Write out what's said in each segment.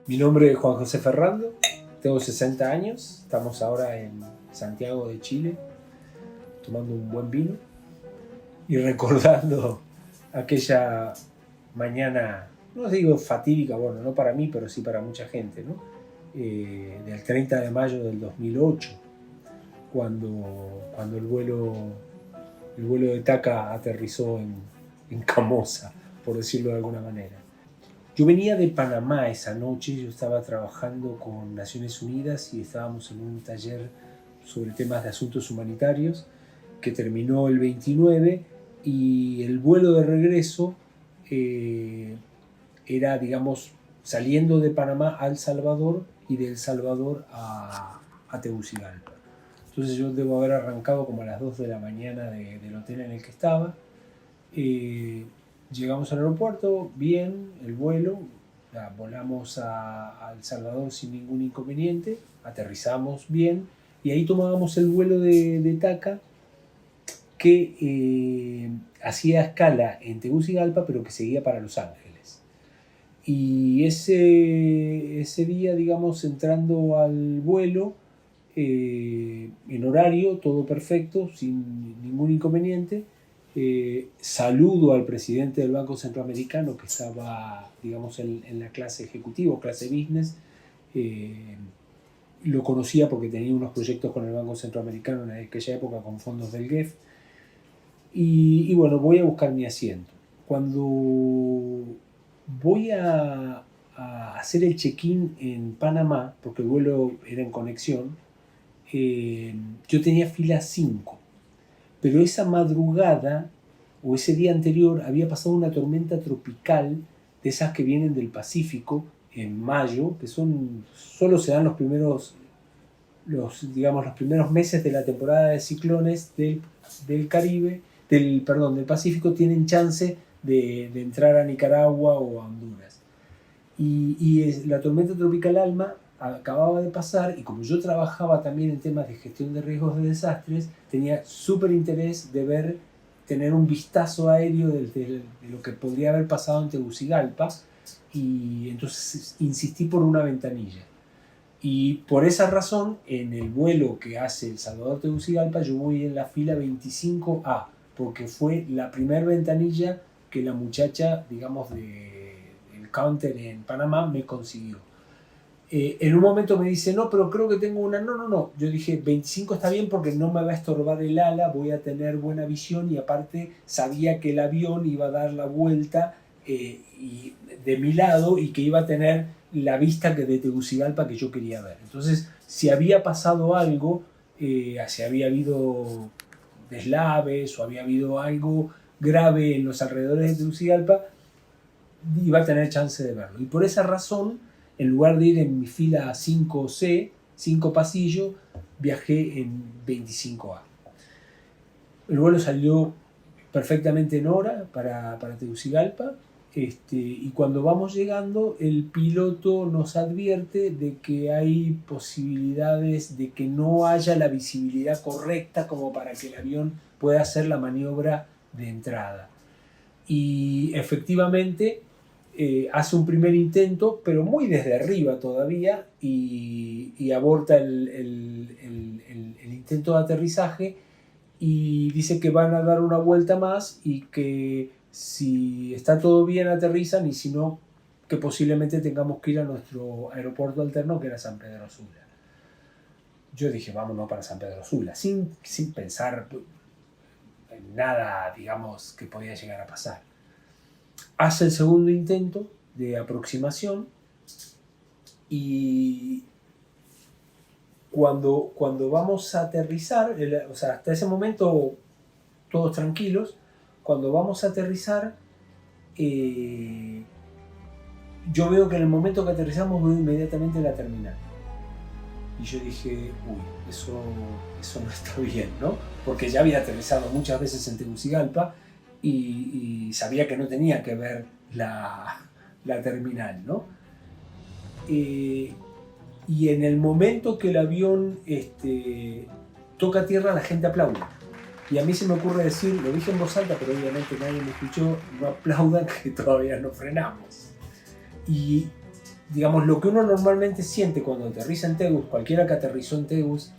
Mi nombre es Juan José Ferrando, tengo 60 años, estamos ahora en Santiago de Chile, tomando un buen vino y recordando aquella mañana, no digo fatídica, bueno, no para mí, pero sí para mucha gente, ¿no? Del 30 de mayo del 2008, cuando el vuelo de TACA aterrizó en Camosa, por decirlo de alguna manera. Yo venía de Panamá esa noche, yo estaba trabajando con Naciones Unidas y estábamos en un taller sobre temas de asuntos humanitarios que terminó el 29 y el vuelo de regreso era, digamos, saliendo de Panamá a El Salvador y de El Salvador a Tegucigalpa. Entonces yo debo haber arrancado como a las 2 de la mañana del hotel en el que estaba. Llegamos al aeropuerto, bien, el vuelo, volamos a El Salvador sin ningún inconveniente, aterrizamos bien y ahí tomábamos el vuelo de TACA que hacía escala en Tegucigalpa pero que seguía para Los Ángeles. Y ese día, digamos, entrando al vuelo, en horario, todo perfecto, sin ningún inconveniente. Saludo al presidente del Banco Centroamericano que estaba, digamos, en la clase ejecutiva, clase business. Lo conocía porque tenía unos proyectos con el Banco Centroamericano en aquella época con fondos del GEF. Y bueno, voy a buscar mi asiento. Cuando voy a hacer el check-in en Panamá, porque el vuelo era en conexión, yo tenía fila 5. Pero esa madrugada o ese día anterior había pasado una tormenta tropical de esas que vienen del Pacífico en mayo, que solo se dan los primeros meses de la temporada de ciclones del Caribe, del Pacífico, tienen chance de entrar a Nicaragua o a Honduras. Y la tormenta tropical Alma acababa de pasar y como yo trabajaba también en temas de gestión de riesgos de desastres, tenía súper interés de tener un vistazo aéreo de lo que podría haber pasado en Tegucigalpa, y entonces insistí por una ventanilla. Y por esa razón, en el vuelo que hace El Salvador-Tegucigalpa, yo voy en la fila 25A, porque fue la primera ventanilla que la muchacha, digamos, del counter en Panamá me consiguió. En un momento me dice, no, pero creo que tengo una... No. Yo dije, 25 está bien porque no me va a estorbar el ala, voy a tener buena visión y aparte sabía que el avión iba a dar la vuelta de mi lado y que iba a tener la vista de Tegucigalpa que yo quería ver. Entonces, si había pasado algo, si había habido deslaves o había habido algo grave en los alrededores de Tegucigalpa, iba a tener chance de verlo. Y por esa razón, en lugar de ir en mi fila 5C, 5 pasillos, viajé en 25A. El vuelo salió perfectamente en hora para Tegucigalpa, y cuando vamos llegando, el piloto nos advierte de que hay posibilidades de que no haya la visibilidad correcta como para que el avión pueda hacer la maniobra de entrada. Y efectivamente hace un primer intento, pero muy desde arriba todavía, y aborta el intento de aterrizaje y dice que van a dar una vuelta más y que si está todo bien aterrizan y si no, que posiblemente tengamos que ir a nuestro aeropuerto alterno, que era San Pedro Sula. Yo dije, vámonos para San Pedro Sula, sin pensar en nada, digamos, que podía llegar a pasar. Hace el segundo intento de aproximación y cuando vamos a aterrizar, o sea, hasta ese momento todos tranquilos, cuando vamos a aterrizar, yo veo que en el momento que aterrizamos veo inmediatamente la terminal. Y yo dije, uy, eso no está bien, ¿no? Porque ya había aterrizado muchas veces en Tegucigalpa y sabía que no tenía que ver la terminal, ¿no? Y en el momento que el avión toca tierra, la gente aplaude. Y a mí se me ocurre decir, lo dije en voz alta, pero obviamente nadie me escuchó, no aplaudan que todavía no frenamos. Y digamos, lo que uno normalmente siente cuando aterriza en Tegus, cualquiera que aterrizó en Tegus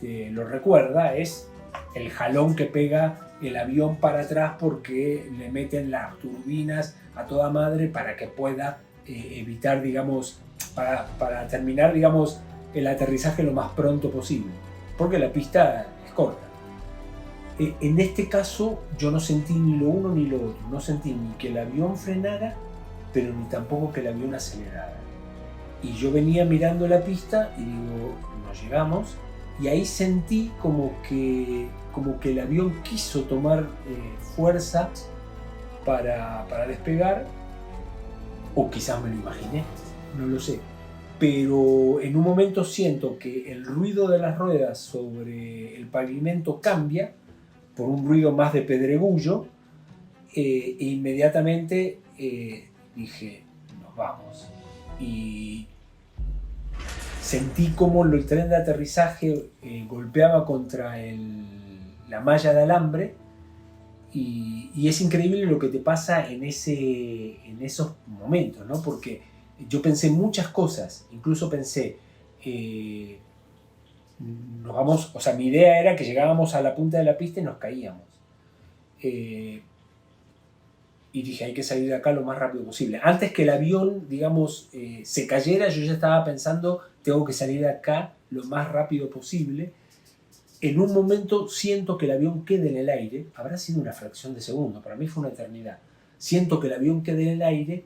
lo recuerda, es el jalón que pega el avión para atrás porque le meten las turbinas a toda madre para que pueda evitar, digamos, para terminar, digamos, el aterrizaje lo más pronto posible, porque la pista es corta. En este caso yo no sentí ni lo uno ni lo otro, no sentí ni que el avión frenara, pero ni tampoco que el avión acelerara. Y yo venía mirando la pista y digo, nos llegamos, y ahí sentí como que el avión quiso tomar fuerza para despegar, o quizás me lo imaginé, no lo sé. Pero en un momento siento que el ruido de las ruedas sobre el pavimento cambia por un ruido más de pedregullo, e inmediatamente dije, nos vamos. Y sentí como el tren de aterrizaje golpeaba contra la malla de alambre, y es increíble lo que te pasa en esos momentos, ¿no? Porque yo pensé muchas cosas, incluso pensé, nos vamos, o sea, mi idea era que llegábamos a la punta de la pista y nos caíamos. Y dije, hay que salir de acá lo más rápido posible. Antes que el avión, digamos, se cayera, yo ya estaba pensando, tengo que salir de acá lo más rápido posible. En un momento siento que el avión quede en el aire, habrá sido una fracción de segundo, para mí fue una eternidad. Siento que el avión quede en el aire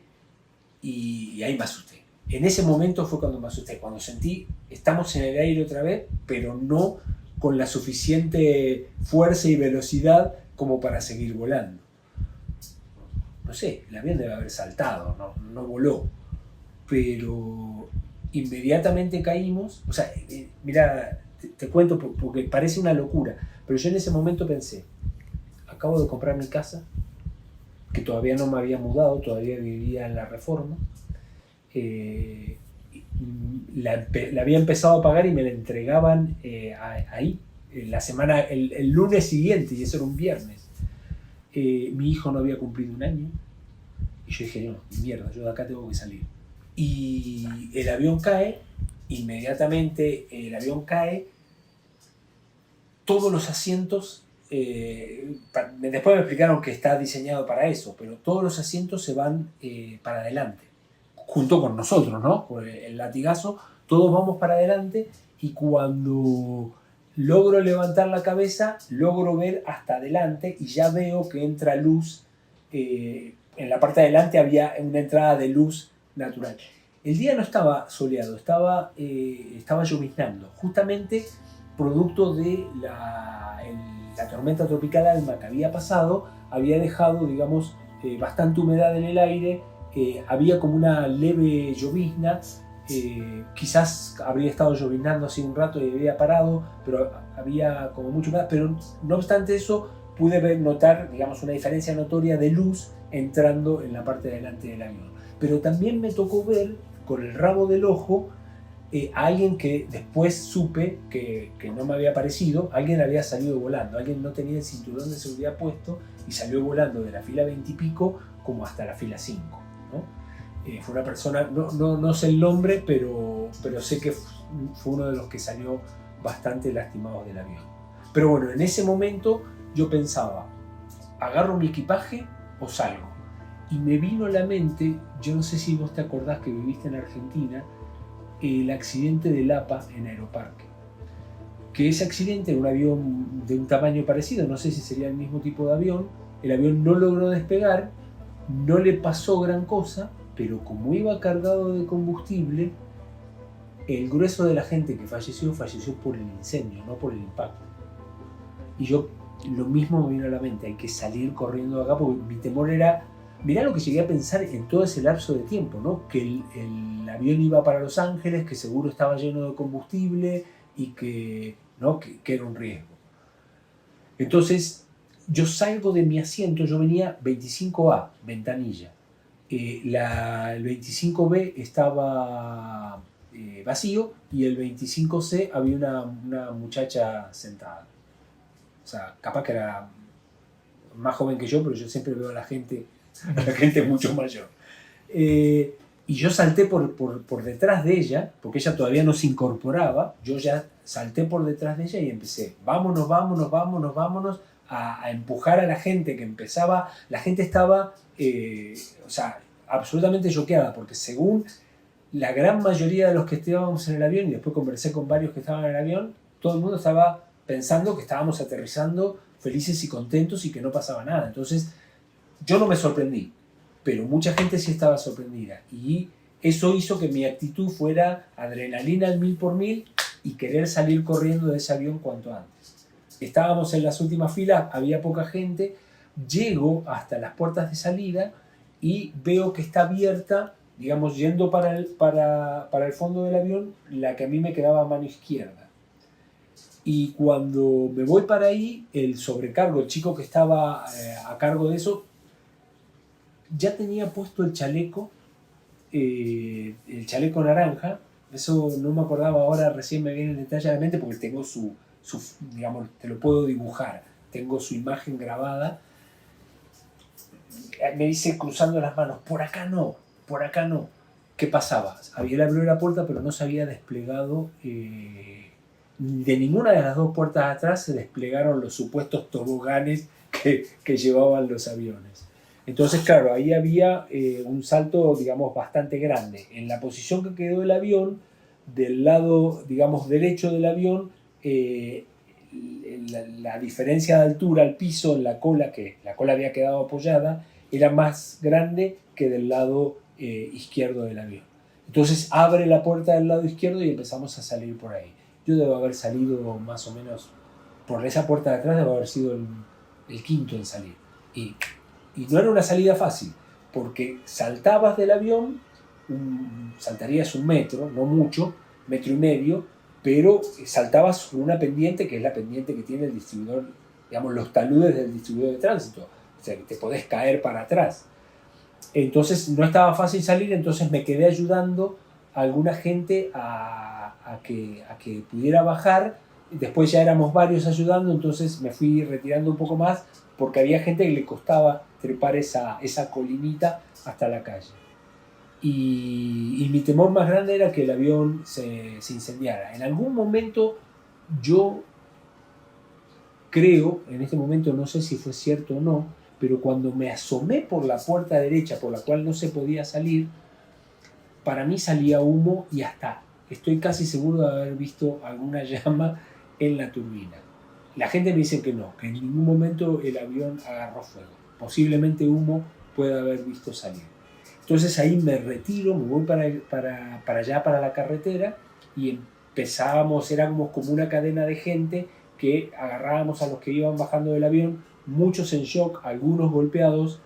y ahí me asusté. En ese momento fue cuando me asusté, cuando sentí, estamos en el aire otra vez, pero no con la suficiente fuerza y velocidad como para seguir volando. No sé, el avión debe haber saltado, no voló, pero inmediatamente caímos. O sea, mira, te cuento porque parece una locura, pero yo en ese momento pensé, acabo de comprar mi casa, que todavía no me había mudado, todavía vivía en la Reforma, la había empezado a pagar y me la entregaban ahí, la semana, el lunes siguiente, y eso era un viernes. Mi hijo no había cumplido un año, y yo dije, no, mierda, yo de acá tengo que salir. Y el avión cae, inmediatamente el avión cae, todos los asientos, después me explicaron que está diseñado para eso, pero todos los asientos se van para adelante, junto con nosotros, ¿no? Por el latigazo, todos vamos para adelante, y cuando logro levantar la cabeza, logro ver hasta adelante y ya veo que entra luz. En la parte de adelante había una entrada de luz natural. El día no estaba soleado, estaba lloviznando, justamente producto de la tormenta tropical Alma que había pasado, había dejado, digamos, bastante humedad en el aire, había como una leve llovizna, quizás habría estado lloviznando hace un rato y había parado, pero había como mucho humedad, pero no obstante eso pude notar, digamos, una diferencia notoria de luz entrando en la parte de delante del avión. Pero también me tocó ver con el rabo del ojo a alguien que después supe que no me había parecido, alguien había salido volando, alguien no tenía el cinturón de seguridad puesto y salió volando de la fila 20 y pico como hasta la fila 5, ¿no? Fue una persona, no sé el nombre, pero sé que fue uno de los que salió bastante lastimado del avión. Pero bueno, en ese momento yo pensaba, ¿agarro mi equipaje o salgo? Y me vino a la mente, yo no sé si vos te acordás que viviste en Argentina, el accidente del APA en Aeroparque. Que ese accidente era un avión de un tamaño parecido, no sé si sería el mismo tipo de avión, el avión no logró despegar, no le pasó gran cosa, pero como iba cargado de combustible, el grueso de la gente que falleció por el incendio, no por el impacto. Y yo, lo mismo me vino a la mente, hay que salir corriendo de acá, porque mi temor era, mirá lo que llegué a pensar en todo ese lapso de tiempo, ¿no? Que el avión iba para Los Ángeles, que seguro estaba lleno de combustible y que, ¿no? que era un riesgo. Entonces, yo salgo de mi asiento, yo venía 25A, ventanilla. El 25B estaba vacío y el 25C había una muchacha sentada. O sea, capaz que era más joven que yo, pero yo siempre veo a la gente mucho mayor. Y y yo salté por detrás de ella, porque ella todavía no se incorporaba, yo ya salté por detrás de ella y empecé, vámonos, vámonos, vámonos, vámonos, a empujar a la gente que empezaba, la gente estaba, o sea, absolutamente choqueada, porque según la gran mayoría de los que estábamos en el avión, y después conversé con varios que estaban en el avión, todo el mundo estaba pensando que estábamos aterrizando felices y contentos y que no pasaba nada. Entonces, yo no me sorprendí, pero mucha gente sí estaba sorprendida. Y eso hizo que mi actitud fuera adrenalina al 1000 por 1000 y querer salir corriendo de ese avión cuanto antes. Estábamos en las últimas filas, había poca gente, llego hasta las puertas de salida y veo que está abierta, digamos, yendo para el fondo del avión, la que a mí me quedaba a mano izquierda. Y cuando me voy para ahí, el sobrecargo, el chico que estaba a cargo de eso, ya tenía puesto el chaleco naranja. Eso no me acordaba ahora, recién me viene detalladamente porque tengo su, digamos, te lo puedo dibujar, tengo su imagen grabada. Me dice cruzando las manos, por acá no, por acá no. ¿Qué pasaba? Había abrido la puerta, pero no se había desplegado, de ninguna de las dos puertas atrás se desplegaron los supuestos toboganes que llevaban los aviones. Entonces, claro, ahí había un salto, digamos, bastante grande. En la posición que quedó el avión, del lado, digamos, derecho del avión, la diferencia de altura al piso en la cola, que la cola había quedado apoyada, era más grande que del lado izquierdo del avión. Entonces abre la puerta del lado izquierdo y empezamos a salir por ahí. Yo debo haber salido más o menos por esa puerta de atrás, debo haber sido el quinto en salir. Y no era una salida fácil, porque saltabas del avión, saltarías 1 metro, no mucho, 1,5 metros, pero saltabas por una pendiente que es la pendiente que tiene el distribuidor, digamos, los taludes del distribuidor de tránsito. O sea, que te podés caer para atrás. Entonces no estaba fácil salir, entonces me quedé ayudando a alguna gente a que pudiera bajar. Después ya éramos varios ayudando, entonces me fui retirando un poco más porque había gente que le costaba trepar esa colinita hasta la calle. Y mi temor más grande era que el avión se incendiara. En algún momento yo creo, en este momento no sé si fue cierto o no, pero cuando me asomé por la puerta derecha por la cual no se podía salir, para mí salía humo y hasta estoy casi seguro de haber visto alguna llama en la turbina. La gente me dice que no, que en ningún momento el avión agarró fuego. Posiblemente humo puede haber visto salir. Entonces ahí me retiro, me voy para allá, para la carretera, y empezábamos, éramos como una cadena de gente que agarrábamos a los que iban bajando del avión, muchos en shock, algunos golpeados,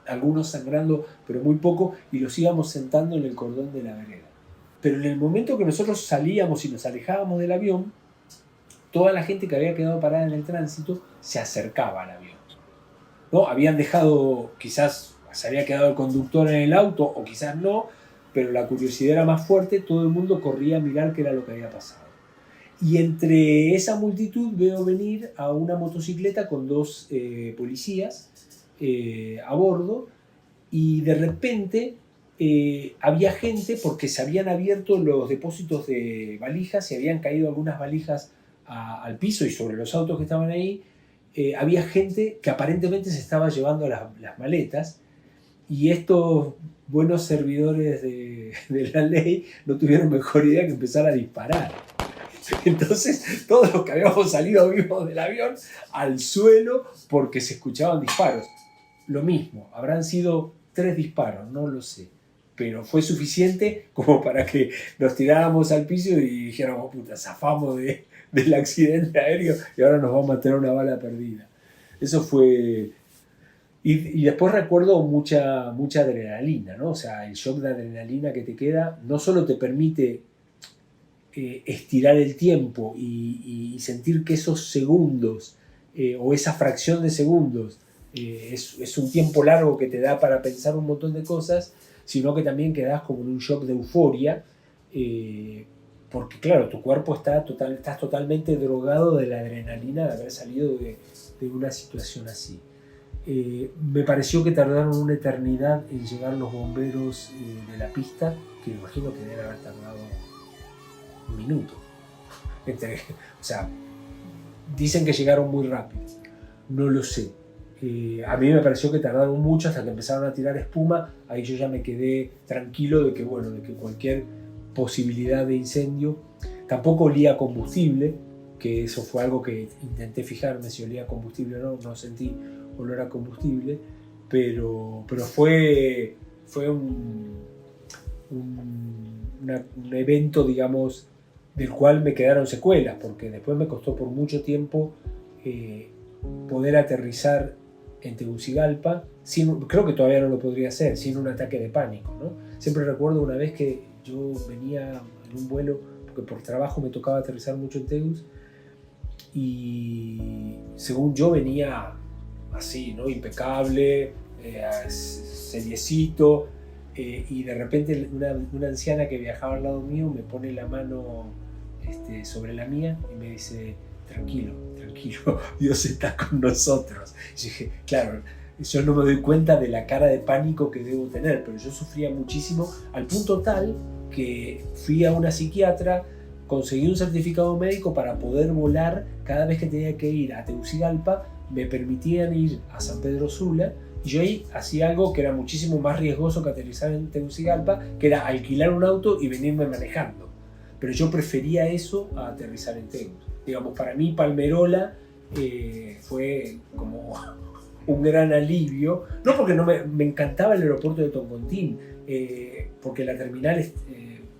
algunos sangrando, pero muy poco, y los íbamos sentando en el cordón de la vereda. Pero en el momento que nosotros salíamos y nos alejábamos del avión, toda la gente que había quedado parada en el tránsito se acercaba al avión, ¿no? Habían dejado, quizás se había quedado el conductor en el auto, o quizás no, pero la curiosidad era más fuerte, todo el mundo corría a mirar qué era lo que había pasado. Y entre esa multitud veo venir a una motocicleta con 2 policías a bordo, y de repente había gente, porque se habían abierto los depósitos de valijas y habían caído algunas valijas al piso y sobre los autos que estaban ahí. Había gente que aparentemente se estaba llevando las maletas, y estos buenos servidores de la ley no tuvieron mejor idea que empezar a disparar. Entonces todos los que habíamos salido vivos del avión al suelo porque se escuchaban disparos. Lo mismo, habrán sido 3 disparos, no lo sé, pero fue suficiente como para que nos tiráramos al piso y dijéramos, puta, zafamos del accidente aéreo y ahora nos vamos a tener una bala perdida. Eso fue... Y después recuerdo mucha adrenalina, ¿no? O sea, el shock de adrenalina que te queda no solo te permite estirar el tiempo y sentir que esos segundos o esa fracción de segundos es un tiempo largo que te da para pensar un montón de cosas, sino que también quedas como en un shock de euforia, porque claro, tu cuerpo estás totalmente drogado de la adrenalina de haber salido de una situación así. Me pareció que tardaron una eternidad en llegar los bomberos de la pista, que me imagino que deben haber tardado un minuto. O sea, dicen que llegaron muy rápido, no lo sé. A mí me pareció que tardaron mucho hasta que empezaron a tirar espuma. Ahí yo ya me quedé tranquilo de que, bueno, de que cualquier posibilidad de incendio, tampoco olía a combustible, que eso fue algo que intenté fijarme si olía a combustible o no, no sentí olor a combustible, pero fue un evento, digamos, del cual me quedaron secuelas, porque después me costó por mucho tiempo poder aterrizar en Tegucigalpa, creo que todavía no lo podría hacer, sin un ataque de pánico, ¿no? Siempre recuerdo una vez que yo venía en un vuelo, porque por trabajo me tocaba aterrizar mucho en Tegus, y según yo venía así, ¿no? Impecable, seriecito, y de repente una anciana que viajaba al lado mío me pone la mano sobre la mía y me dice: tranquilo, tranquilo, Dios está con nosotros. Y dije, claro, yo no me doy cuenta de la cara de pánico que debo tener, pero yo sufría muchísimo, al punto tal que fui a una psiquiatra, conseguí un certificado médico para poder volar. Cada vez que tenía que ir a Tegucigalpa me permitían ir a San Pedro Sula, y yo ahí hacía algo que era muchísimo más riesgoso que aterrizar en Tegucigalpa, que era alquilar un auto y venirme manejando. Pero yo prefería eso a aterrizar en Tegus. Digamos, para mí Palmerola fue como un gran alivio, no porque no me encantaba el aeropuerto de Toncontín, porque la terminal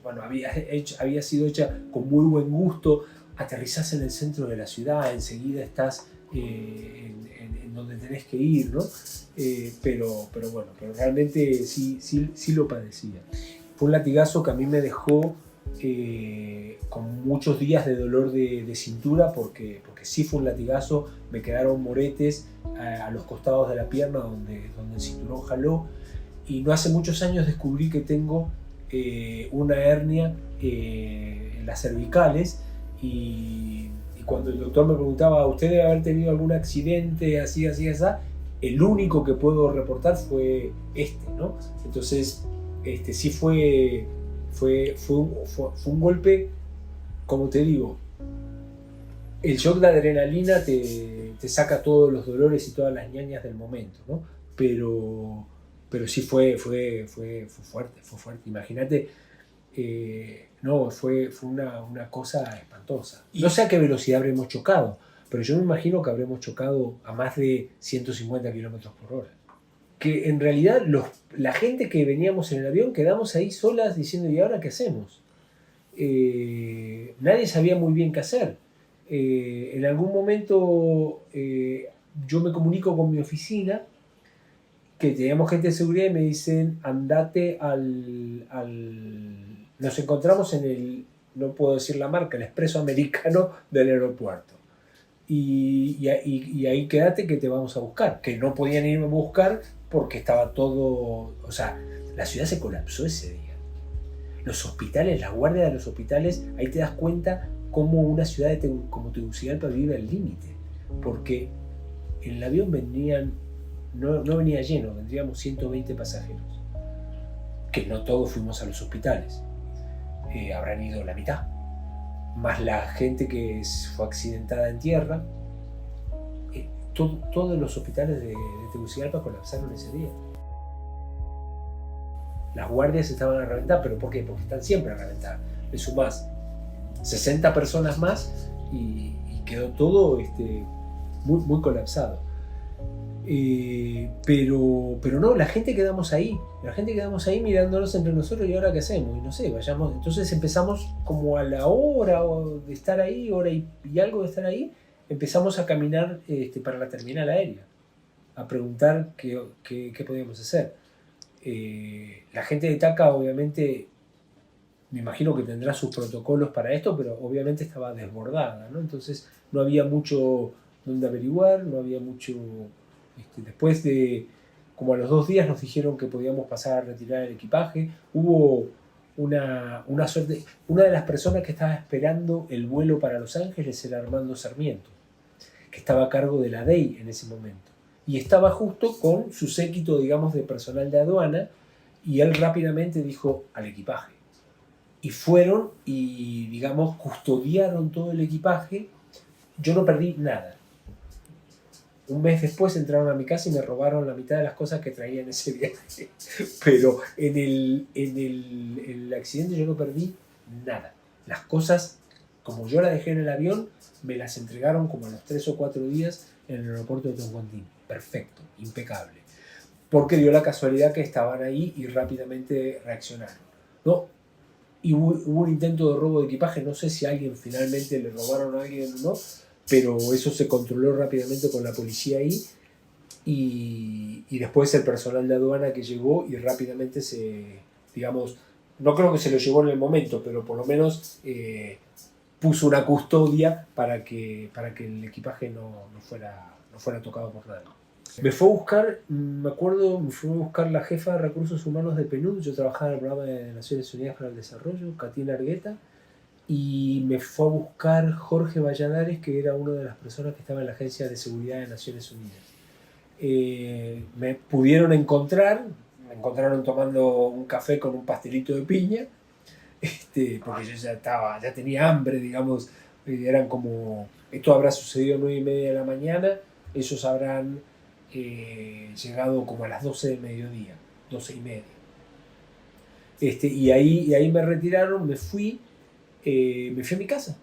bueno, había sido hecha con muy buen gusto. Aterrizás en el centro de la ciudad, enseguida estás en donde tenés que ir, ¿no? Pero bueno, pero realmente sí lo padecía. Fue un latigazo que a mí me dejó con muchos días de dolor de cintura, porque sí fue un latigazo. Me quedaron moretes a los costados de la pierna donde el cinturón jaló, y no hace muchos años descubrí que tengo una hernia en las cervicales, y cuando el doctor me preguntaba: ¿usted debe haber tenido algún accidente así, el único que puedo reportar fue ¿no? Entonces sí fue un golpe, como te digo. El shock de adrenalina te saca todos los dolores y todas las ñañas del momento, ¿no? Pero sí fue fuerte. Imagínate, no, fue una cosa espantosa. No sé a qué velocidad habremos chocado, pero yo me imagino que habremos chocado a más de 150 kilómetros por hora. Que en realidad la gente que veníamos en el avión quedamos ahí solas diciendo: ¿y ahora qué hacemos? Nadie sabía muy bien qué hacer. En algún momento yo me comunico con mi oficina, que teníamos gente de seguridad, y me dicen: andate nos encontramos en el, no puedo decir la marca, el expreso americano del aeropuerto. Y ahí quédate, que te vamos a buscar. Que no podían irme a buscar porque estaba todo... O sea, la ciudad se colapsó ese día. Los hospitales, la guardia de los hospitales, ahí te das cuenta cómo una ciudad como Tegucigalpa vive al límite. Porque en el avión no venía lleno, vendríamos 120 pasajeros. Que no todos fuimos a los hospitales. Habrán ido la mitad. Más la gente que fue accidentada en tierra. Todos los hospitales de Tegucigalpa colapsaron ese día. Las guardias estaban a reventar, ¿pero por qué? Porque están siempre a reventar. Le sumás 60 personas más y quedó todo muy, muy colapsado. Pero no, la gente quedamos ahí mirándonos entre nosotros: ¿y ahora qué hacemos? Y no sé, vayamos. Entonces empezamos, como a la hora de estar ahí, hora y algo de estar ahí, empezamos a caminar para la terminal aérea, a preguntar qué podíamos hacer. La gente de TACA, obviamente, me imagino que tendrá sus protocolos para esto, pero obviamente estaba desbordada, ¿no? Entonces no había mucho donde averiguar, no había mucho... Después como a los 2 días nos dijeron que podíamos pasar a retirar el equipaje. Hubo una suerte. Una de las personas que estaba esperando el vuelo para Los Ángeles era Armando Sarmiento, que estaba a cargo de la DEI en ese momento. y estaba justo con su séquito, digamos, de personal de aduana, y él rápidamente dijo al equipaje. Y fueron y, digamos, custodiaron todo el equipaje. Yo no perdí nada. Un mes después entraron a mi casa y me robaron la mitad de las cosas que traía en ese viaje. Pero en el accidente yo no perdí nada. Las cosas, como yo las dejé en el avión, me las entregaron como a los 3 o 4 días en el aeropuerto de Toncontín. Perfecto, impecable. Porque dio la casualidad que estaban ahí y rápidamente reaccionaron, ¿no? Y hubo un intento de robo de equipaje. No sé si a alguien finalmente le robaron a alguien o no, pero eso se controló rápidamente con la policía ahí, y después el personal de aduana que llegó y rápidamente digamos, no creo que se lo llevó en el momento, pero por lo menos puso una custodia para que el equipaje no fuera tocado por nadie. Me fue a buscar, me acuerdo, me fue a buscar la jefa de Recursos Humanos de PNUD. Yo trabajaba en el programa de Naciones Unidas para el Desarrollo, Katina Argueta, y me fue a buscar Jorge Valladares, que era una de las personas que estaba en la Agencia de Seguridad de Naciones Unidas. Me pudieron encontrar, me encontraron tomando un café con un pastelito de piña, porque yo ya tenía hambre, digamos. Eran como, esto habrá sucedido a 9:30 de la mañana, ellos habrán llegado como a las 12 del mediodía, 12:30. Y ahí me retiraron, me fui a mi casa.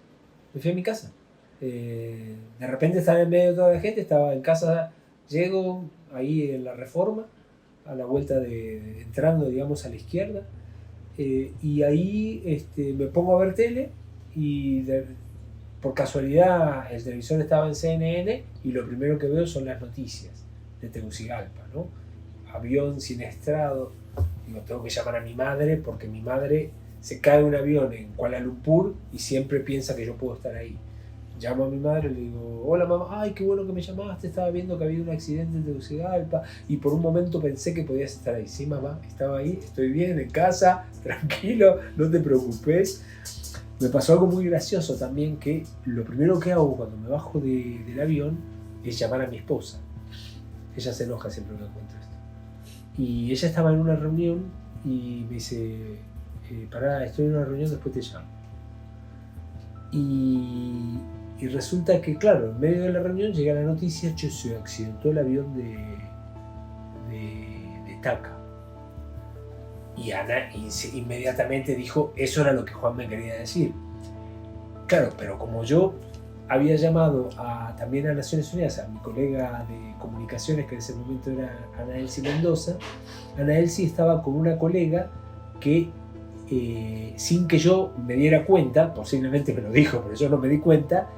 De repente estaba en medio de toda la gente, estaba en casa, llego ahí en la Reforma, a la vuelta entrando, digamos, a la izquierda, y ahí me pongo a ver tele, y por casualidad el televisor estaba en CNN, y lo primero que veo son las noticias de Tegucigalpa, ¿no? Avión siniestrado. Digo, tengo que llamar a mi madre, porque mi madre se cae de un avión en Kuala Lumpur y siempre piensa que yo puedo estar ahí. Llamo a mi madre y le digo, hola mamá, ay, qué bueno que me llamaste, estaba viendo que había un accidente en Tegucigalpa y por un momento pensé que podías estar ahí. Sí, mamá, estaba ahí, estoy bien, en casa, tranquilo, no te preocupes. Me pasó algo muy gracioso también, que lo primero que hago cuando me bajo del avión es llamar a mi esposa. Ella se enoja siempre que cuento esto. Y ella estaba en una reunión y me dice, pará, estoy en una reunión, después te llamo. Y resulta que, claro, en medio de la reunión llega la noticia que se accidentó el avión de TACA. Y Ana inmediatamente dijo, eso era lo que Juan me quería decir. Claro, pero como yo había llamado también a Naciones Unidas, a mi colega de comunicaciones, que en ese momento era Ana Elsie Mendoza, Ana Elsie estaba con una colega que, sin que yo me diera cuenta, posiblemente me lo dijo, pero yo no me di cuenta,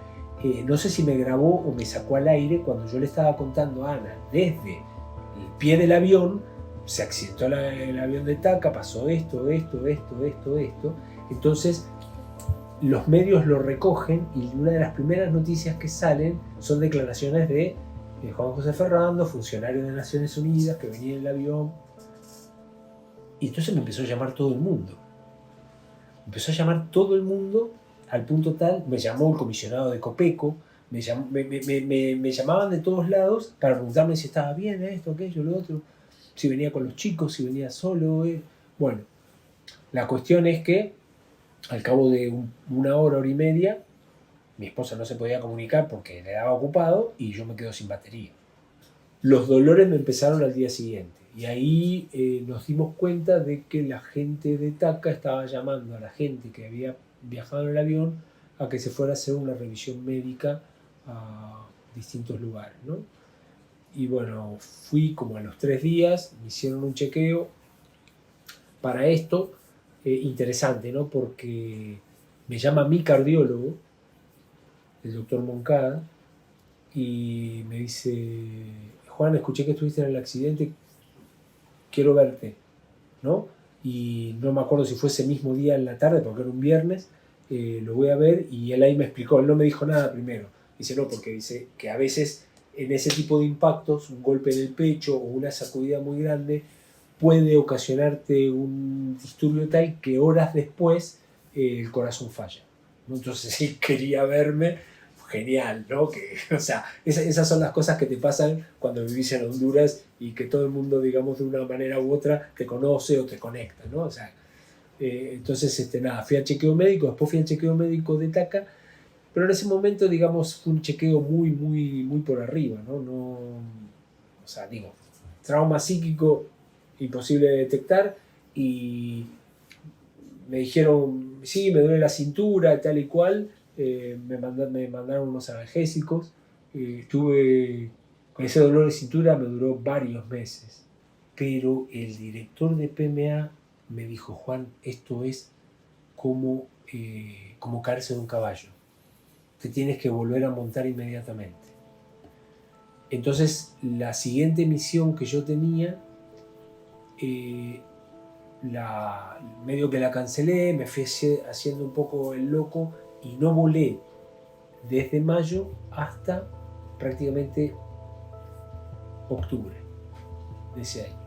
no sé si me grabó o me sacó al aire cuando yo le estaba contando a Ana, desde el pie del avión, se accidentó el avión de TACA, pasó esto. Entonces los medios lo recogen, y una de las primeras noticias que salen son declaraciones de Juan José Ferrando, funcionario de Naciones Unidas, que venía en el avión. Y entonces me empezó a llamar todo el mundo. Al punto tal, me llamó el comisionado de Copeco, me llamaban de todos lados para preguntarme si estaba bien, esto, aquello, lo otro, si venía con los chicos, si venía solo. Bueno, la cuestión es que al cabo de una hora y media, mi esposa no se podía comunicar porque le daba ocupado y yo me quedo sin batería. Los dolores me empezaron al día siguiente, y ahí nos dimos cuenta de que la gente de TACA estaba llamando a la gente que había viajado en el avión a que se fuera a hacer una revisión médica a distintos lugares, ¿no? Y bueno, fui como a los 3 días, me hicieron un chequeo. Para esto, interesante, ¿no? Porque me llama mi cardiólogo, el doctor Moncada, y me dice, Juan, escuché que estuviste en el accidente, quiero verte, ¿no? Y no me acuerdo si fue ese mismo día en la tarde, porque era un viernes, lo voy a ver, y él ahí me explicó, él no me dijo nada primero, dice no, porque dice que a veces en ese tipo de impactos, un golpe en el pecho o una sacudida muy grande puede ocasionarte un disturbio tal que horas después el corazón falla, ¿no? Entonces él quería verme, genial, ¿no? Que, o sea, esas son las cosas que te pasan cuando vivís en Honduras y que todo el mundo, digamos, de una manera u otra te conoce o te conecta, ¿no? O sea, entonces, nada, fui al chequeo médico, después fui al chequeo médico de Taca, pero en ese momento, digamos, fue un chequeo muy, muy, muy por arriba, ¿no? No, o sea, digo, trauma psíquico imposible de detectar y me dijeron, sí, me duele la cintura, tal y cual, me mandaron unos analgésicos, estuve con ese dolor de cintura, me duró varios meses, pero el director de PMA me dijo, Juan, esto es como caerse de un caballo, te tienes que volver a montar inmediatamente. Entonces la siguiente misión que yo tenía, medio que la cancelé, me fui haciendo un poco el loco y no volé desde mayo hasta prácticamente octubre de ese año.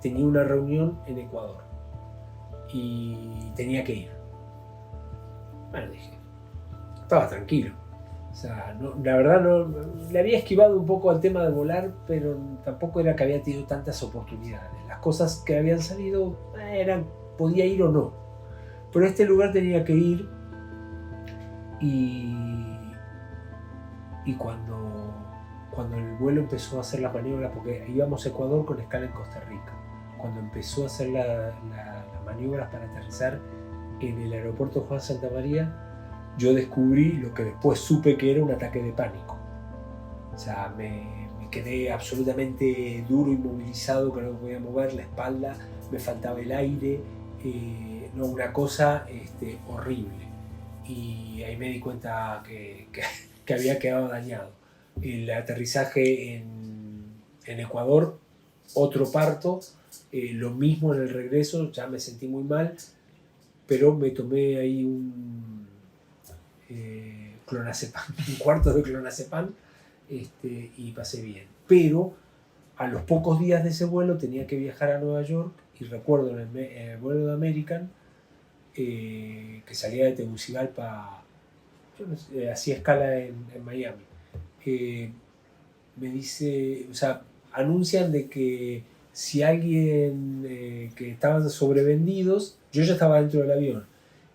Tenía una reunión en Ecuador y tenía que ir. Bueno, dije, estaba tranquilo. O sea, no, la verdad no, le había esquivado un poco al tema de volar, pero tampoco era que había tenido tantas oportunidades. Las cosas que habían salido podía ir o no. Pero a este lugar tenía que ir y cuando el vuelo empezó a hacer las maniobras, porque íbamos a Ecuador con escala en Costa Rica, cuando empezó a hacer las maniobras para aterrizar en el aeropuerto Juan Santamaría, yo descubrí lo que después supe que era un ataque de pánico. O sea, me quedé absolutamente duro, inmovilizado, que no me podía mover la espalda, me faltaba el aire, no, una cosa horrible. Y ahí me di cuenta que había quedado dañado. El aterrizaje en Ecuador, otro parto, lo mismo en el regreso, ya me sentí muy mal, pero me tomé ahí un clonazepam, un cuarto de clonazepam, y pasé bien. Pero a los pocos días de ese vuelo tenía que viajar a Nueva York y recuerdo en el vuelo de American, que salía de Tegucigalpa, yo no sé, hacía escala en Miami. Me dice, o sea, anuncian de que si alguien que estaban sobrevendidos, yo ya estaba dentro del avión,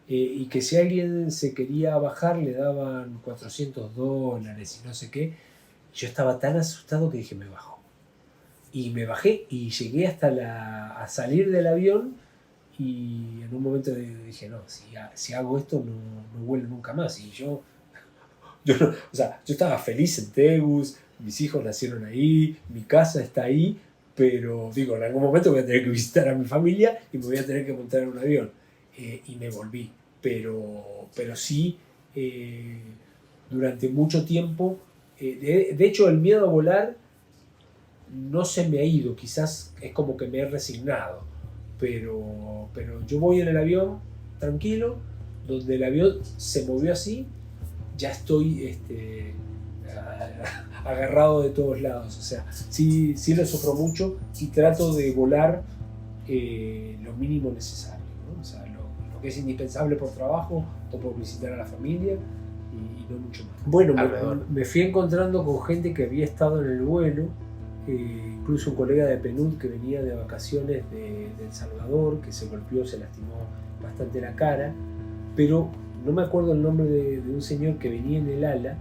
y que si alguien se quería bajar le daban $400 y no sé qué. Yo estaba tan asustado que dije, me bajo. Y me bajé y llegué hasta a salir del avión y en un momento dije, no, si hago esto no vuelvo nunca más. Y yo o sea, yo estaba feliz en Tegus, mis hijos nacieron ahí, mi casa está ahí, pero digo, en algún momento voy a tener que visitar a mi familia y me voy a tener que montar en un avión. Y me volví. Pero sí, durante mucho tiempo, de hecho el miedo a volar no se me ha ido, quizás es como que me he resignado, pero yo voy en el avión tranquilo, donde el avión se movió así, ya estoy agarrado de todos lados. O sea, sí lo sufro mucho y trato de volar lo mínimo necesario, ¿no? O sea, lo que es indispensable por trabajo o por visitar a la familia y no mucho más. Bueno, me fui encontrando con gente que había estado en el vuelo, incluso un colega de PNUD que venía de vacaciones de El Salvador, que se golpeó, se lastimó bastante la cara, pero no me acuerdo el nombre de un señor que venía en el ala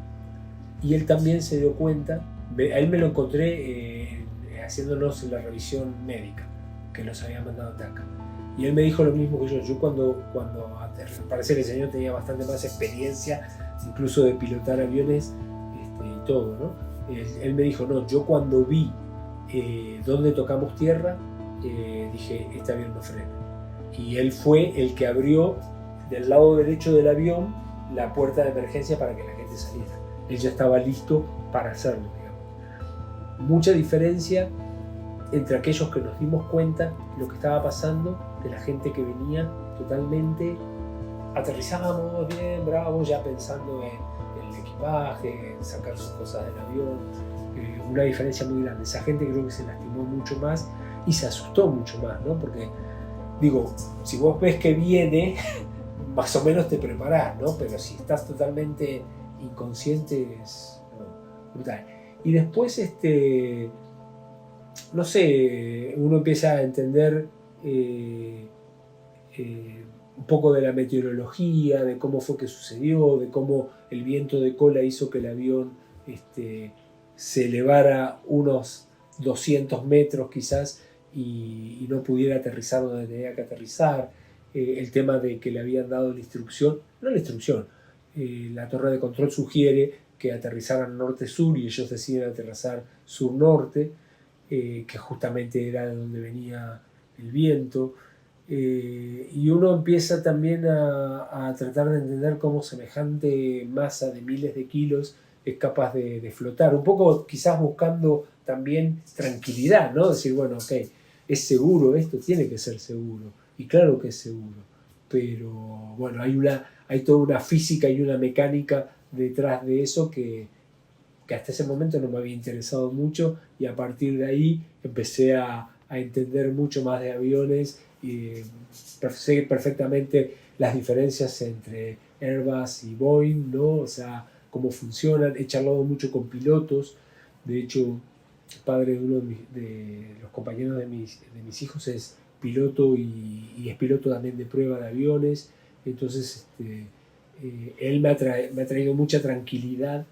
y él también se dio cuenta. A él me lo encontré haciéndonos la revisión médica que nos había mandado Taca, y él me dijo lo mismo que yo. Yo cuando parece que el señor tenía bastante más experiencia incluso de pilotar aviones y todo, ¿no? Él me dijo, no, yo cuando vi dónde tocamos tierra, dije, este avión no frena. Y él fue el que abrió del lado derecho del avión la puerta de emergencia para que la gente saliera. Él ya estaba listo para hacerlo, digamos. Mucha diferencia entre aquellos que nos dimos cuenta de lo que estaba pasando, de la gente que venía totalmente, aterrizábamos bien, bravos, ya pensando en el equipaje, en sacar sus cosas del avión. Una diferencia muy grande. Esa gente creo que se lastimó mucho más y se asustó mucho más, ¿no? Porque, digo, si vos ves que viene, más o menos te preparás, ¿no? Pero si estás totalmente inconsciente es brutal. Y después, no sé, uno empieza a entender un poco de la meteorología, de cómo fue que sucedió, de cómo el viento de cola hizo que el avión se elevara unos 200 metros quizás y no pudiera aterrizar donde tenía que aterrizar. El tema de que le habían dado la instrucción, no la instrucción, la torre de control sugiere que aterrizaran norte-sur y ellos deciden aterrizar sur-norte, que justamente era de donde venía el viento. Y uno empieza también a tratar de entender cómo semejante masa de miles de kilos es capaz de flotar, un poco quizás buscando también tranquilidad, ¿no? Decir, bueno, ok, es seguro esto, tiene que ser seguro, y claro que es seguro, pero bueno, hay toda una física y una mecánica detrás de eso que hasta ese momento no me había interesado mucho, y a partir de ahí empecé a entender mucho más de aviones y sé perfectamente las diferencias entre Airbus y Boeing, ¿no? O sea, cómo funcionan. He charlado mucho con pilotos. De hecho, el padre de uno de los compañeros de mis hijos es piloto y es piloto también de prueba de aviones. Entonces, él me ha traído mucha tranquilidad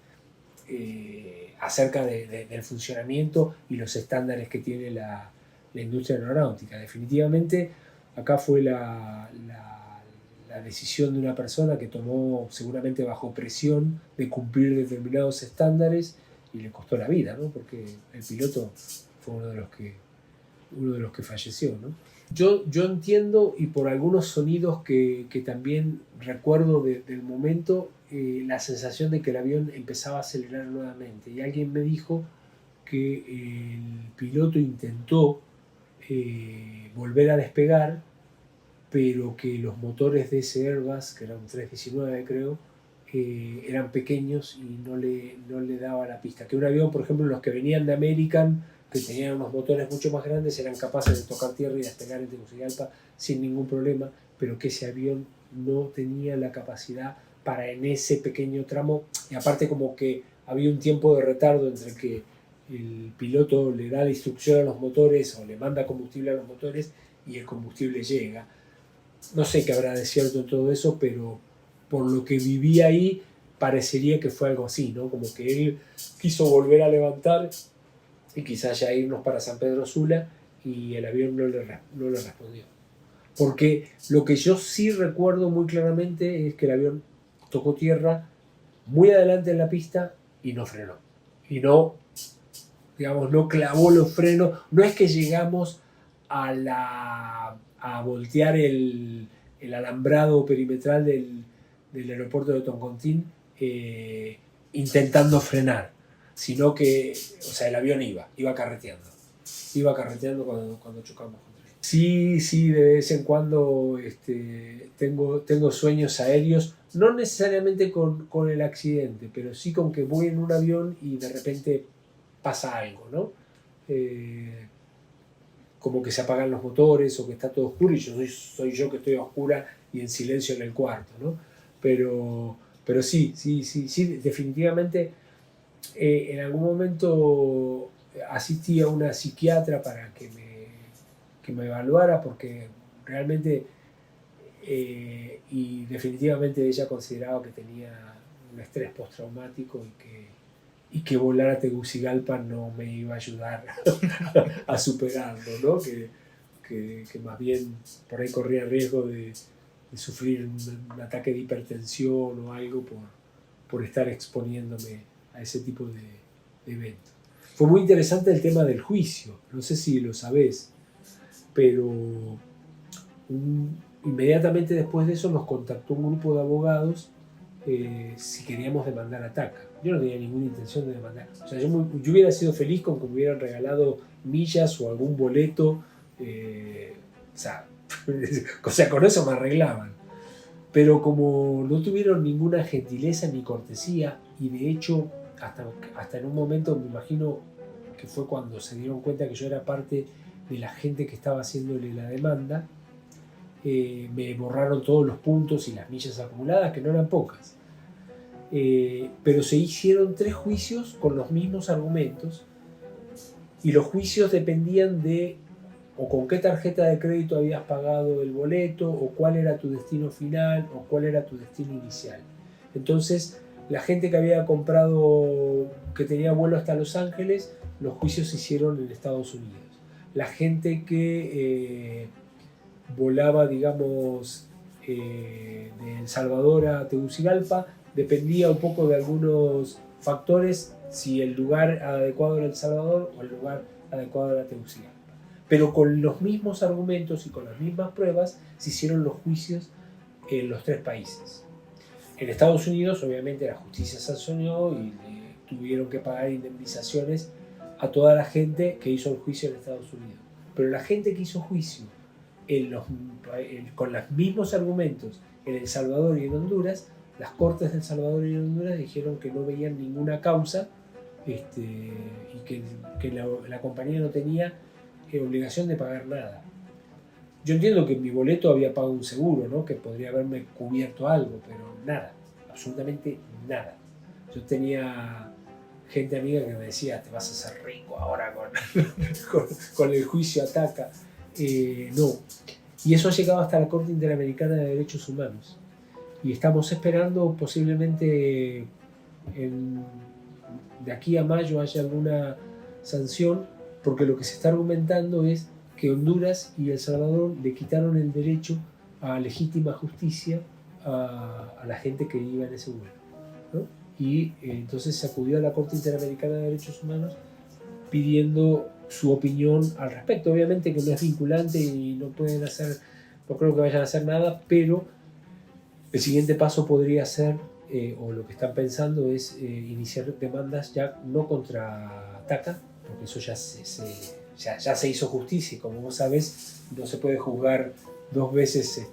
acerca del funcionamiento y los estándares que tiene la industria aeronáutica. Definitivamente, acá fue la decisión de una persona que tomó, seguramente bajo presión, de cumplir determinados estándares, y le costó la vida, ¿no? Porque el piloto fue uno de los que falleció, ¿no? Yo entiendo, y por algunos sonidos que también recuerdo del momento, la sensación de que el avión empezaba a acelerar nuevamente. Y alguien me dijo que el piloto intentó volver a despegar, pero que los motores de ese Airbus, que era un 319 creo, eran pequeños y no le daba la pista. Que un avión, por ejemplo, los que venían de American, que tenían unos motores mucho más grandes, eran capaces de tocar tierra y despegar en Tegucigalpa sin ningún problema, pero que ese avión no tenía la capacidad para en ese pequeño tramo, y aparte como que había un tiempo de retardo entre que el piloto le da la instrucción a los motores o le manda combustible a los motores y el combustible llega. No sé qué habrá de cierto en todo eso, pero por lo que viví ahí parecería que fue algo así, ¿no? Como que él quiso volver a levantar y quizás ya irnos para San Pedro Sula, y el avión no le respondió. Porque lo que yo sí recuerdo muy claramente es que el avión tocó tierra muy adelante en la pista y no frenó. Y no, digamos, no clavó los frenos. No es que llegamos a voltear el alambrado perimetral del aeropuerto de Toncontín intentando frenar, sino que, o sea, el avión iba carreteando cuando chocamos contra él. Sí, de vez en cuando tengo sueños aéreos, no necesariamente con el accidente, pero sí con que voy en un avión y de repente pasa algo, ¿no? Como que se apagan los motores o que está todo oscuro y soy yo que estoy a oscura y en silencio en el cuarto, ¿no? Pero sí, definitivamente en algún momento asistí a una psiquiatra para que me evaluara, porque realmente y definitivamente ella consideraba que tenía un estrés postraumático y que volar a Tegucigalpa no me iba a ayudar a superarlo, ¿no? Que más bien por ahí corría riesgo de sufrir un ataque de hipertensión o algo por estar exponiéndome a ese tipo de eventos. Fue muy interesante el tema del juicio, no sé si lo sabés, pero inmediatamente después de eso nos contactó un grupo de abogados si queríamos demandar a TACA. Yo no tenía ninguna intención de demandar. O sea, yo hubiera sido feliz con que me hubieran regalado millas o algún boleto. O sea, con eso me arreglaban. Pero como no tuvieron ninguna gentileza ni cortesía, y de hecho, hasta en un momento me imagino que fue cuando se dieron cuenta que yo era parte de la gente que estaba haciéndole la demanda, me borraron todos los puntos y las millas acumuladas, que no eran pocas. pero se hicieron 3 juicios con los mismos argumentos, y los juicios dependían de o con qué tarjeta de crédito habías pagado el boleto, o cuál era tu destino final, o cuál era tu destino inicial. Entonces, la gente que había comprado, que tenía vuelo hasta Los Ángeles, los juicios se hicieron en Estados Unidos. La gente que volaba, digamos, de El Salvador a Tegucigalpa, dependía un poco de algunos factores, si el lugar adecuado era El Salvador o el lugar adecuado era Tegucigalpa. Pero con los mismos argumentos y con las mismas pruebas se hicieron los juicios en los 3 países. En Estados Unidos, obviamente, la justicia sancionó y tuvieron que pagar indemnizaciones a toda la gente que hizo el juicio en Estados Unidos. Pero la gente que hizo juicio con los mismos argumentos en El Salvador y en Honduras, las cortes de El Salvador y en Honduras dijeron que no veían ninguna causa, y que la compañía no tenía obligación de pagar nada. Yo entiendo que mi boleto había pagado un seguro, ¿no? Que podría haberme cubierto algo, pero nada, absolutamente nada. Yo tenía gente amiga que me decía, te vas a hacer rico ahora con el juicio Ataca. No. Y eso ha llegado hasta la Corte Interamericana de Derechos Humanos. Y estamos esperando posiblemente de aquí a mayo haya alguna sanción, porque lo que se está argumentando es que Honduras y El Salvador le quitaron el derecho a legítima justicia a la gente que iba en ese vuelo, ¿no? Y entonces se acudió a la Corte Interamericana de Derechos Humanos pidiendo su opinión al respecto. Obviamente que no es vinculante y no creo que vayan a hacer nada, pero el siguiente paso podría ser, o lo que están pensando es iniciar demandas ya no contra TACA, porque eso ya se hizo justicia, y como vos sabés, no se puede juzgar 2 veces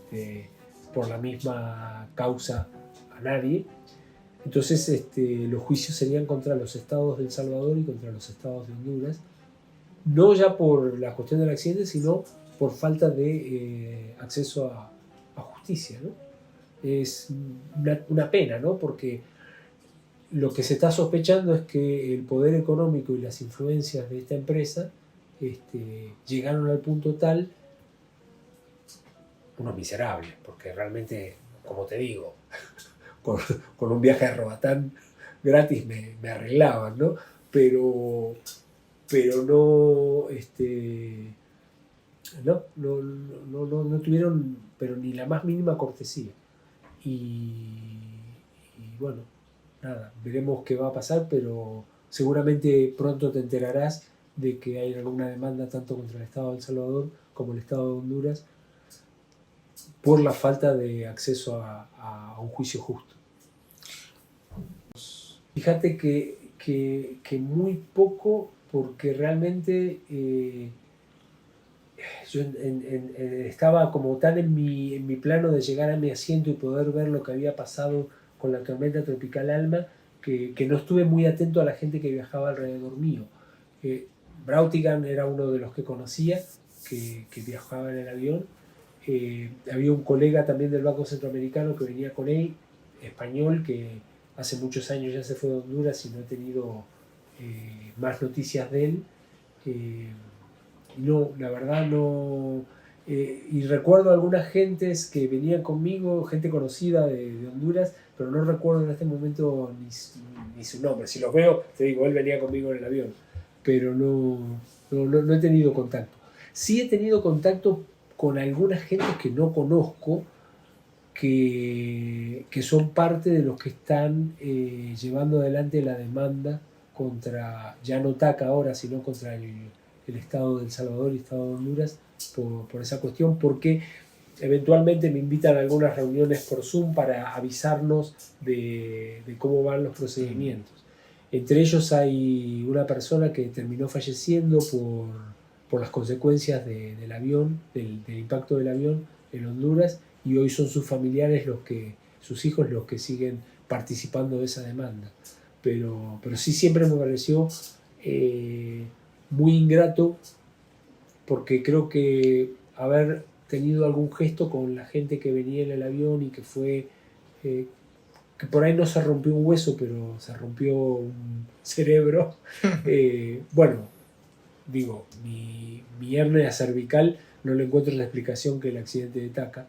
por la misma causa a nadie. Entonces los juicios serían contra los estados de El Salvador y contra los estados de Honduras, no ya por la cuestión del accidente, sino por falta de acceso a justicia, ¿no? Es una pena, ¿no? Porque lo que se está sospechando es que el poder económico y las influencias de esta empresa llegaron al punto tal, unos miserables, porque realmente, como te digo, con un viaje a Roatán gratis me arreglaban, ¿no? Pero no tuvieron pero ni la más mínima cortesía. Y bueno, nada, veremos qué va a pasar, pero seguramente pronto te enterarás de que hay alguna demanda tanto contra el Estado de El Salvador como el Estado de Honduras por la falta de acceso a un juicio justo. Fíjate que muy poco, porque realmente yo estaba como tan en mi plano de llegar a mi asiento y poder ver lo que había pasado con la tormenta tropical Alma, que no estuve muy atento a la gente que viajaba alrededor mío. Brautigan era uno de los que conocía, que viajaba en el avión. Había un colega también del Banco Centroamericano que venía con él, español, que hace muchos años ya se fue de Honduras y no he tenido más noticias de él. No, la verdad no. Y recuerdo algunas gentes que venían conmigo, gente conocida de Honduras, pero no recuerdo en este momento ni su nombre. Si los veo, te digo, él venía conmigo en el avión, pero no he tenido contacto. Sí he tenido contacto con algunas gentes que no conozco, que son parte de los que están llevando adelante la demanda contra, ya no TACA ahora, sino contra el Estado de El Salvador y el Estado de Honduras por esa cuestión, porque eventualmente me invitan a algunas reuniones por Zoom para avisarnos de cómo van los procedimientos. Entre ellos hay una persona que terminó falleciendo por las consecuencias del avión, del impacto del avión en Honduras, y hoy son sus familiares, sus hijos, los que siguen participando de esa demanda. Pero sí siempre me pareció muy ingrato, porque creo que haber tenido algún gesto con la gente que venía en el avión y que fue que por ahí no se rompió un hueso, pero se rompió un cerebro. Bueno, digo, mi hernia cervical no le encuentro la explicación que el accidente de Taca.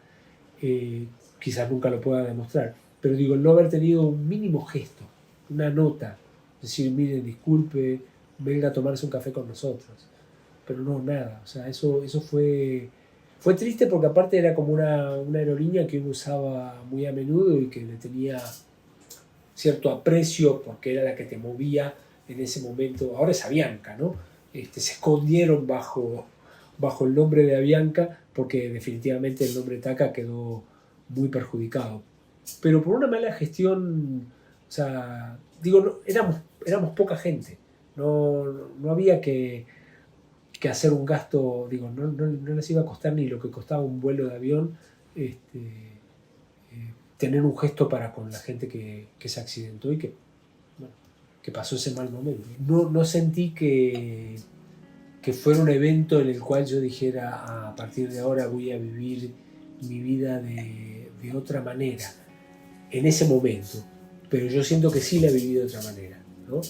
Quizás nunca lo pueda demostrar, pero digo, el no haber tenido un mínimo gesto, una nota, decir, miren, disculpe, venga a tomarse un café con nosotros, pero no, nada, o sea, eso fue triste porque aparte era como una aerolínea que uno usaba muy a menudo y que le tenía cierto aprecio porque era la que te movía en ese momento. Ahora es Avianca, ¿no? Se escondieron bajo el nombre de Avianca porque definitivamente el nombre Taca quedó muy perjudicado. Pero por una mala gestión, o sea, digo, no, éramos poca gente, no había que hacer un gasto, digo, no les iba a costar ni lo que costaba un vuelo de avión, tener un gesto para con la gente que se accidentó y que pasó ese mal momento. No sentí que fuera un evento en el cual yo dijera, a partir de ahora voy a vivir mi vida de otra manera, en ese momento, pero yo siento que sí la viví de otra manera, ¿no?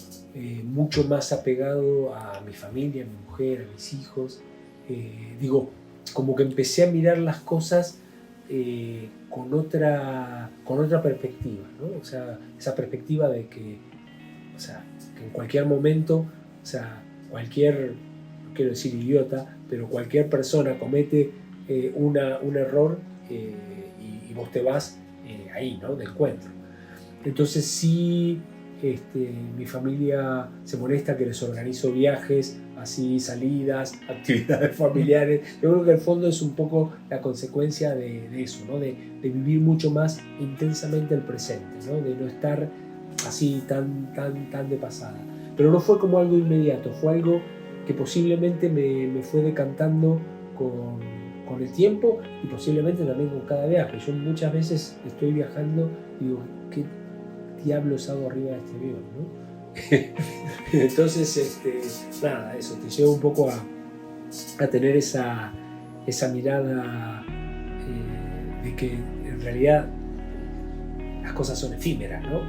Mucho más apegado a mi familia, a mi mujer, a mis hijos. Digo, como que empecé a mirar las cosas con otra perspectiva, ¿no? O sea, esa perspectiva de que, o sea, que en cualquier momento, o sea, cualquier, no quiero decir idiota, pero cualquier persona comete un error y vos te vas ahí, ¿no? De encuentro. Entonces sí, mi familia se molesta que les organizo viajes, así salidas, actividades familiares. Yo creo que el fondo es un poco la consecuencia de eso, ¿no? De vivir mucho más intensamente el presente, ¿no? De no estar así tan de pasada. Pero no fue como algo inmediato, fue algo que posiblemente me fue decantando con el tiempo y posiblemente también con cada viaje. Yo muchas veces estoy viajando y digo, ¿qué diablos hago arriba de este avión, ¿no? Entonces, nada, eso te lleva un poco a tener esa mirada de que en realidad las cosas son efímeras, ¿no?